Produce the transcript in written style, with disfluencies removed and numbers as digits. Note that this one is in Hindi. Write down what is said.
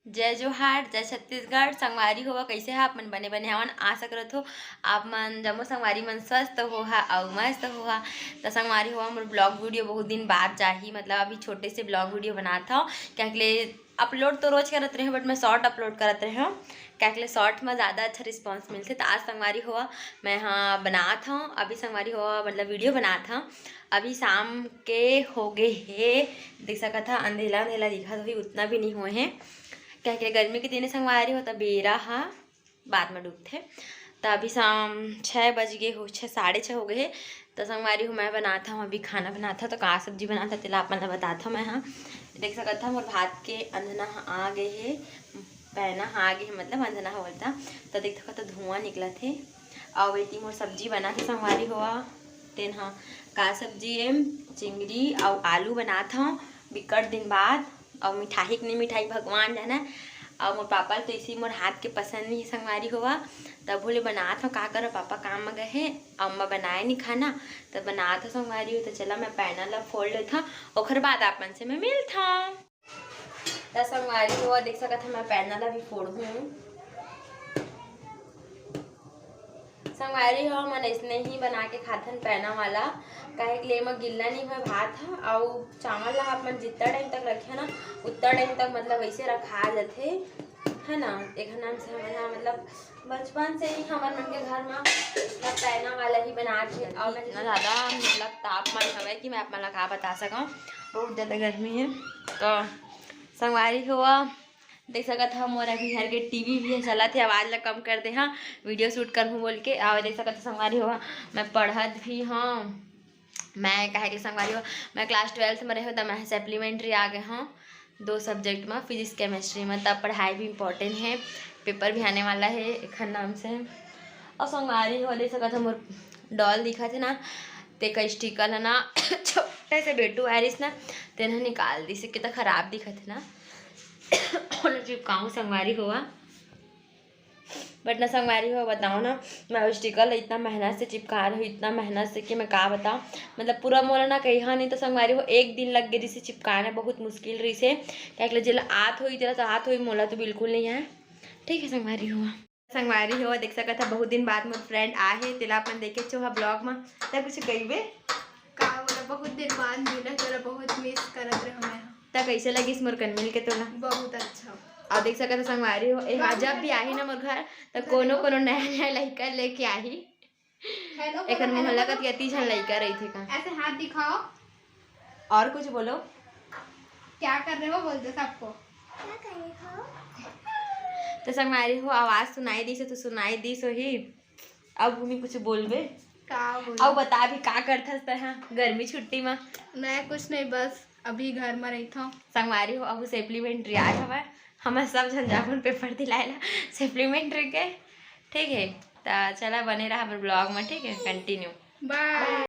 जय जोहार, जय छत्तीसगढ़। संगवारी होवा कैसे है आप मन? बने बने हवन। आशा करत हो आप मन जम्मो संगवारी मन स्वस्थ होहा अउ मस्त होहा। तो संगवारी होवा मोर ब्लॉग वीडियो बहुत दिन बाद जाही, मतलब अभी छोटे से ब्लॉग वीडियो बनात हूँ। क्या अपलोड तो रोज करत रहे, बट मैं शॉर्ट अपलोड करत रहे हूँ। क्या शॉर्ट में ज़्यादा अच्छा रिस्पॉन्स मिलते। तो आज संगवारी हुआ मैं हाँ बनात हूँ। अभी संगवारी हुआ मतलब वीडियो बनात हूँ। अभी शाम के हो गए है, देख सका था अंधेला अंधेला दिखा तो उतना भी नहीं हुए हैं। क्या गर्मी के दिन संगवारी होता बेरा हाँ बाद में डूबते। तो अभी शाम 6 बज गए हो, 6 साढ़े 6 हो गए है। तो संगवारी हूँ मैं बनाता हूँ अभी खाना बनाता। तो कहाँ सब्जी बनाता तेला आप मतलब बताता मैं हाँ। देख सकता था मोर भात के अंधना आ गए है, पहना आ गए है मतलब अंधना बोलता। तो देख सकता धुआं निकला थे। और बेटी मोर सब्जी बना के संगवारी हुआ तेन हाँ का सब्जी है चिंगड़ी और आलू बनाता हूँ बिकट दिन बाद। और मिठाई की नहीं मिठाई भगवान जाना। और मोर पापा तो इसी मोर हाथ के पसंद नहीं संगवारी हुआ। तब बोले बनात हूँ का करो, पापा काम में गए हैं अम्मा बनाए नहीं खाना। तो बनात हूँ संगवारी हो। तो चला मैं पैनल ला फोल्ड लेता और बाद आप मन से मैं मिलता। तो संगवारी हुआ देख सकता था मैं पैनल ला भी फोड़ हूँ। संगवारी हो मन इसने ही बना के खाथन पैना वाला, काहे के लिए में गिल्ला नहीं हुआ भात है। और चावल ला अपन जितना टाइम तक रखे ना उतना टाइम तक मतलब वैसे रखा जाते है ना। एक नाम से हमारे मतलब बचपन से ही हमारे मन के घर में मतलब पैना वाला ही बना के। और मैं इतना ज़्यादा मतलब तापमान हवा कि मैं आप मन का बता सकूँ, बहुत ज़्यादा गर्मी है। तो संगवारी हुआ देख सकत था मोर अभी घर के टीवी भी चला थे, आवाज़ ला कम कर दे हाँ वीडियो शूट कर हूँ बोल के। और देख सकत संगवारी हुआ मैं पढ़त भी हाँ। मैं कहे कि संगवारी हुआ मैं क्लास 12 में रहे तो मैं सप्लीमेंट्री आ गए हाँ 2 सब्जेक्ट में फिजिक्स केमिस्ट्री में। तब पढ़ाई भी इम्पोर्टेंट है, पेपर भी आने वाला है एक नाम से। और संगवारी हुआ देख सकत था मोर डॉल दिखा थे ना ते का स्टिकर है ना छोटे से बेटू आरिस ना तेना निकाल दी से कितना खराब दिखा थे ना चिपकाऊँ संगवारी हुआ। बट ना संगवारी हुआ बताओ ना मैं स्टिकर इतना मेहनत से चिपका रही हूँ, इतना मेहनत से कि मैं का बताऊँ। मतलब पूरा मोला ना कहीं नहीं तो संगवारी हो एक दिन लग गई से चिपकाना बहुत मुश्किल रही से। क्या जिला आत हुई तेरा तो आत हुई मोला तो बिल्कुल नहीं है। ठीक है संगवारी हुआ देख सकता था बहुत दिन बाद मोर फ्रेंड आए तेला अपन देखे चो ब्लॉग में। तब कुछ कही का बहुत दिन बाद मिला तोरा बहुत मिस करत रहे मैं। तब कैसे लगी मोर कन मिल के तोला? बहुत अच्छा। और देख सकते संगवारी हो जब भी आई ना मोर घर तो कोनो कोनो नया नया लड़का लेके आई। एक मोहल्ला का 30 जन लड़का रही थे का। ऐसे हाथ दिखाओ और कुछ बोलो क्या कर रहे हो बोलते सबको। तो संगवारी हो आवाज सुनाई दी से तो सुनाई दी सो ही। अब भूमि कुछ बोलबे का अब बता भी का करता है गर्मी छुट्टी में? मैं कुछ नहीं बस अभी घर में रही था। संगवारी हो अब सप्लीमेंट्री आज हवा हमारे सब झंझापन पेपर दिलाएला सप्लीमेंट्री के। ठीक है तो चला बने रहा ब्लॉग में, ठीक है कंटिन्यू बाय।